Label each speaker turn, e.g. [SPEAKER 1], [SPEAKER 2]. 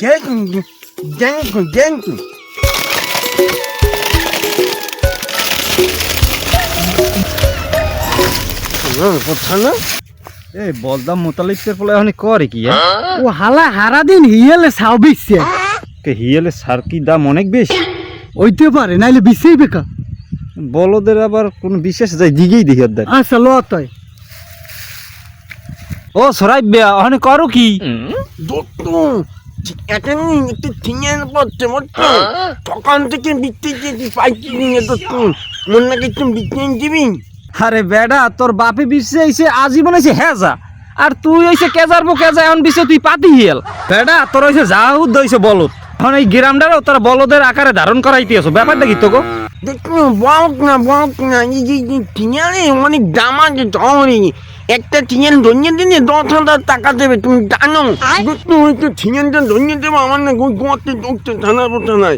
[SPEAKER 1] Dentro.
[SPEAKER 2] এই বলদাম মোতালিফের ফলে এখন করে কি
[SPEAKER 3] ও হালা হারা দিন হিয়েলে সাও বিচ্ছে
[SPEAKER 2] হিয়েলে সার কি দাম অনেক বেশি
[SPEAKER 3] ওইতে পারে নাইলে বিছেই বেকা।
[SPEAKER 2] বলদের আবার কোন বিশেষ যায় দিকেই দেখি ওদের।
[SPEAKER 3] আচ্ছা ল তয়
[SPEAKER 2] ও সরাই বিয়া ওখানে করো কি
[SPEAKER 1] Dotto. এখন একটু থিঙের পড়ছে মতো তখন থেকে বিত্তে যেতে পাইছি নিয়ে দত্তু মন নাকি তুমি বিত্তে দিবি
[SPEAKER 2] আরে বেডা তোর বাপে বিশ্বে আইছে আজীবন আইছে হেজা আর তুই হইছে কেজারবো কেজা এখন বিশ্বে তুই পাতি হিয়েল বেডা তোর হইছে জাহুদ হইছে বলদ এখন এই গ্রামটারও তোর বলদের আকারে ধারণ করাইতে আছো ব্যাপারটা কি তোকে
[SPEAKER 1] দেখো বক না এই যে থিঙারে অনেক দাম আছে শহরে একটা থিঙের ধনিয়ে দিনে 10,000 টাকা দেবে তুমি জানো দত্তু হয়তো থিঙেরটা ধনিয়ে দেবো আমার না গোয়াতে থানার পথে নাই